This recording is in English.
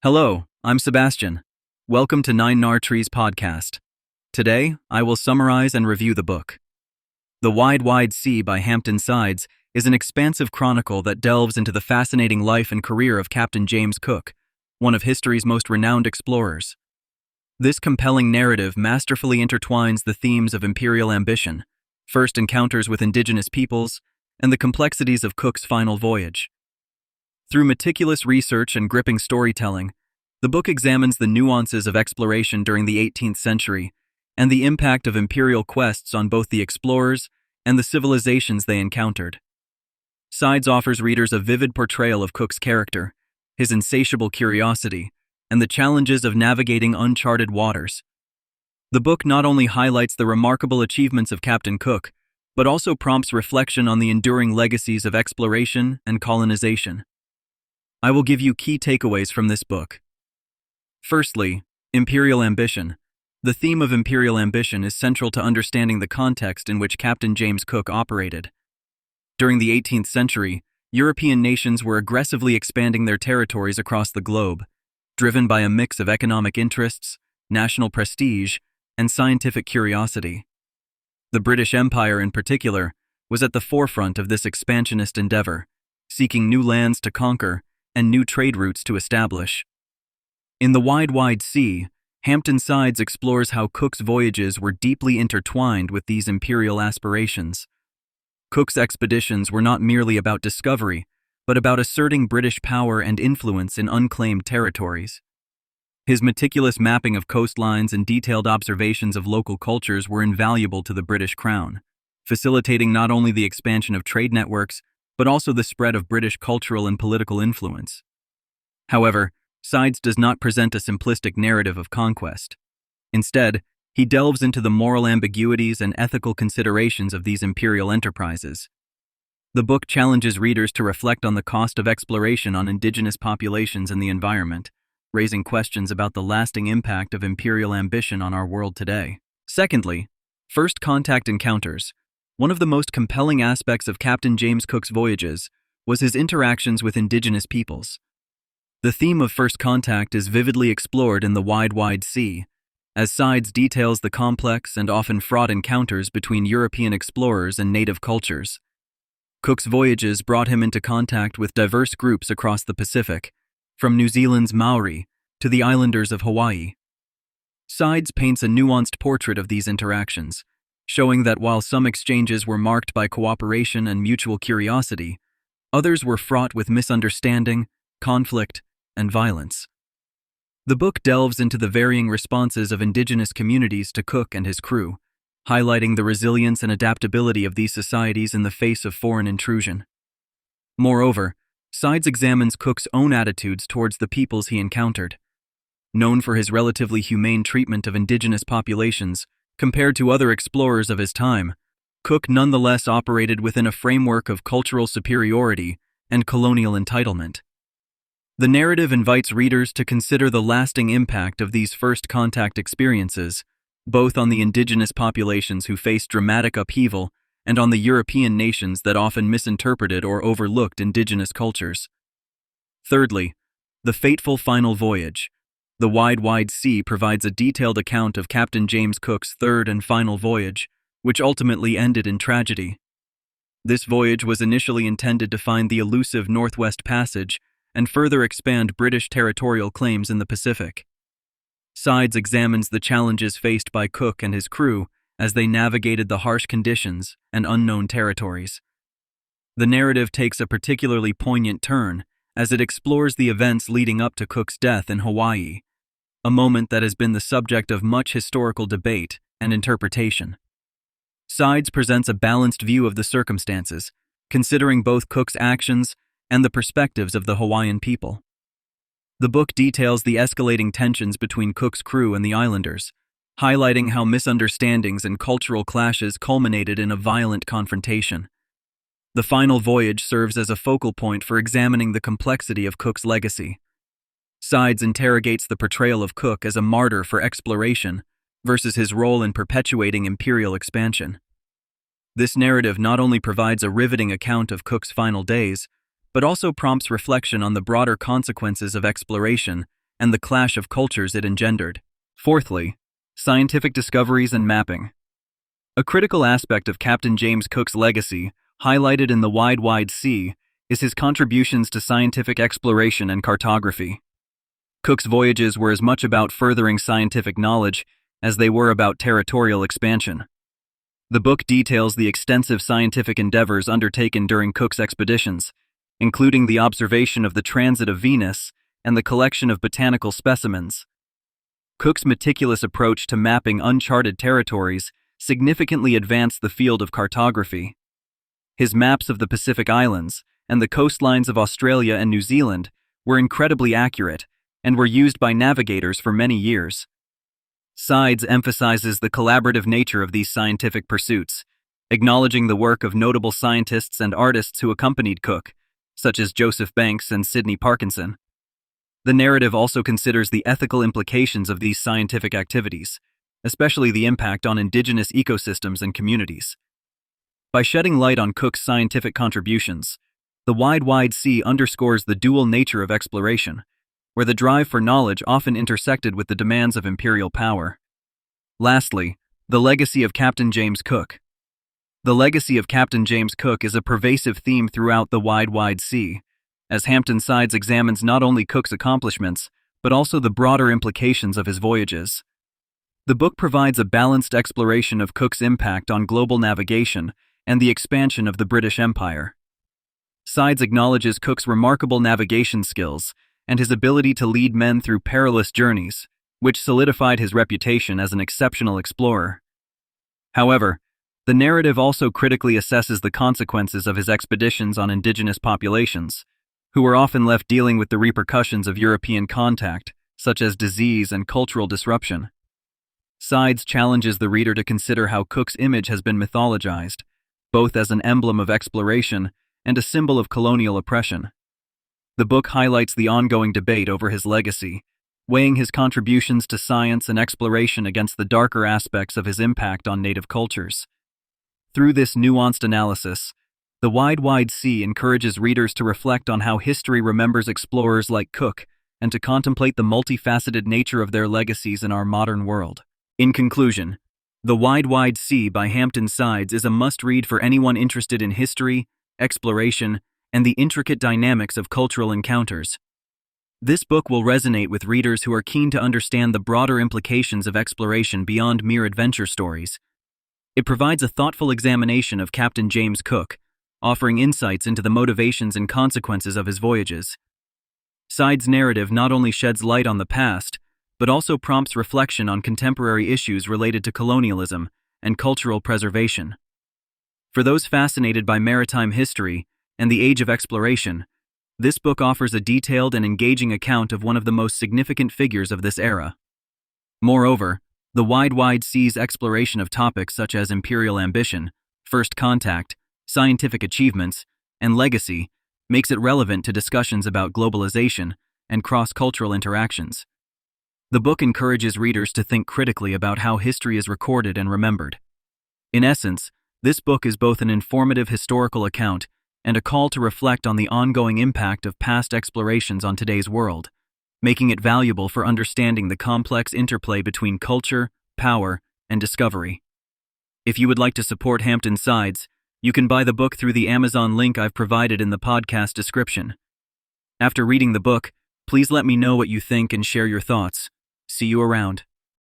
Hello, I'm Sebastian. Welcome to Nine Nar Trees podcast. Today, I will summarize and review the book. The Wide Sea by Hampton Sides is an expansive chronicle that delves into the fascinating life and career of Captain James Cook, one of history's most renowned explorers. This compelling narrative masterfully intertwines the themes of imperial ambition, first encounters with indigenous peoples, and the complexities of Cook's final voyage. Through meticulous research and gripping storytelling, the book examines the nuances of exploration during the 18th century and the impact of imperial quests on both the explorers and the civilizations they encountered. Sides offers readers a vivid portrayal of Cook's character, his insatiable curiosity, and the challenges of navigating uncharted waters. The book not only highlights the remarkable achievements of Captain Cook, but also prompts reflection on the enduring legacies of exploration and colonization. I will give you key takeaways from this book. Firstly, imperial ambition. The theme of imperial ambition is central to understanding the context in which Captain James Cook operated. During the 18th century, European nations were aggressively expanding their territories across the globe, driven by a mix of economic interests, national prestige, and scientific curiosity. The British Empire, in particular, was at the forefront of this expansionist endeavor, seeking new lands to conquer and new trade routes to establish. In The Wide Sea, Hampton Sides explores how Cook's voyages were deeply intertwined with these imperial aspirations. Cook's expeditions were not merely about discovery, but about asserting British power and influence in unclaimed territories. His meticulous mapping of coastlines and detailed observations of local cultures were invaluable to the British Crown, facilitating not only the expansion of trade networks, but also the spread of British cultural and political influence. However, Sides does not present a simplistic narrative of conquest. Instead, he delves into the moral ambiguities and ethical considerations of these imperial enterprises. The book challenges readers to reflect on the cost of exploration on indigenous populations and the environment, raising questions about the lasting impact of imperial ambition on our world today. Secondly, first contact encounters. One of the most compelling aspects of Captain James Cook's voyages was his interactions with indigenous peoples. The theme of first contact is vividly explored in The Wide Sea, as Sides details the complex and often fraught encounters between European explorers and native cultures. Cook's voyages brought him into contact with diverse groups across the Pacific, from New Zealand's Maori to the islanders of Hawaii. Sides paints a nuanced portrait of these interactions, showing that while some exchanges were marked by cooperation and mutual curiosity, others were fraught with misunderstanding, conflict, and violence. The book delves into the varying responses of indigenous communities to Cook and his crew, highlighting the resilience and adaptability of these societies in the face of foreign intrusion. Moreover, Sides examines Cook's own attitudes towards the peoples he encountered. Known for his relatively humane treatment of indigenous populations, compared to other explorers of his time, Cook nonetheless operated within a framework of cultural superiority and colonial entitlement. The narrative invites readers to consider the lasting impact of these first contact experiences, both on the indigenous populations who faced dramatic upheaval and on the European nations that often misinterpreted or overlooked indigenous cultures. Thirdly, the fateful final voyage. The Wide Sea provides a detailed account of Captain James Cook's third and final voyage, which ultimately ended in tragedy. This voyage was initially intended to find the elusive Northwest Passage and further expand British territorial claims in the Pacific. Sides examines the challenges faced by Cook and his crew as they navigated the harsh conditions and unknown territories. The narrative takes a particularly poignant turn as it explores the events leading up to Cook's death in Hawaii, a moment that has been the subject of much historical debate and interpretation. Sides presents a balanced view of the circumstances, considering both Cook's actions and the perspectives of the Hawaiian people. The book details the escalating tensions between Cook's crew and the islanders, highlighting how misunderstandings and cultural clashes culminated in a violent confrontation. The final voyage serves as a focal point for examining the complexity of Cook's legacy. Sides interrogates the portrayal of Cook as a martyr for exploration versus his role in perpetuating imperial expansion. This narrative not only provides a riveting account of Cook's final days, but also prompts reflection on the broader consequences of exploration and the clash of cultures it engendered. Fourthly, scientific discoveries and mapping. A critical aspect of Captain James Cook's legacy, highlighted in The Wide Sea, is his contributions to scientific exploration and cartography. Cook's voyages were as much about furthering scientific knowledge as they were about territorial expansion. The book details the extensive scientific endeavors undertaken during Cook's expeditions, including the observation of the transit of Venus and the collection of botanical specimens. Cook's meticulous approach to mapping uncharted territories significantly advanced the field of cartography. His maps of the Pacific Islands and the coastlines of Australia and New Zealand were incredibly accurate and were used by navigators for many years. Sides emphasizes the collaborative nature of these scientific pursuits, acknowledging the work of notable scientists and artists who accompanied Cook, such as Joseph Banks and Sidney Parkinson. The narrative also considers the ethical implications of these scientific activities, especially the impact on indigenous ecosystems and communities. By shedding light on Cook's scientific contributions, The Wide Sea underscores the dual nature of exploration, where the drive for knowledge often intersected with the demands of imperial power. Lastly, the legacy of Captain James Cook. The legacy of Captain James Cook is a pervasive theme throughout The Wide Sea, as Hampton Sides examines not only Cook's accomplishments, but also the broader implications of his voyages. The book provides a balanced exploration of Cook's impact on global navigation and the expansion of the British Empire. Sides acknowledges Cook's remarkable navigation skills and his ability to lead men through perilous journeys, which solidified his reputation as an exceptional explorer. However, the narrative also critically assesses the consequences of his expeditions on indigenous populations, who were often left dealing with the repercussions of European contact, such as disease and cultural disruption. Sides challenges the reader to consider how Cook's image has been mythologized, both as an emblem of exploration and a symbol of colonial oppression. The book highlights the ongoing debate over his legacy, weighing his contributions to science and exploration against the darker aspects of his impact on native cultures. Through this nuanced analysis, The Wide Sea encourages readers to reflect on how history remembers explorers like Cook and to contemplate the multifaceted nature of their legacies in our modern world. In conclusion, The Wide Sea by Hampton Sides is a must-read for anyone interested in history, exploration, and the intricate dynamics of cultural encounters. This book will resonate with readers who are keen to understand the broader implications of exploration beyond mere adventure stories. It provides a thoughtful examination of Captain James Cook, offering insights into the motivations and consequences of his voyages. Sides' narrative not only sheds light on the past, but also prompts reflection on contemporary issues related to colonialism and cultural preservation. For those fascinated by maritime history and the age of exploration, this book offers a detailed and engaging account of one of the most significant figures of this era. Moreover, The Wide Sea's exploration of topics such as imperial ambition, first contact, scientific achievements, and legacy makes it relevant to discussions about globalization and cross-cultural interactions. The book encourages readers to think critically about how history is recorded and remembered. In essence, this book is both an informative historical account and a call to reflect on the ongoing impact of past explorations on today's world, making it valuable for understanding the complex interplay between culture, power, and discovery. If you would like to support Hampton Sides, you can buy the book through the Amazon link I've provided in the podcast description. After reading the book, please let me know what you think and share your thoughts. See you around.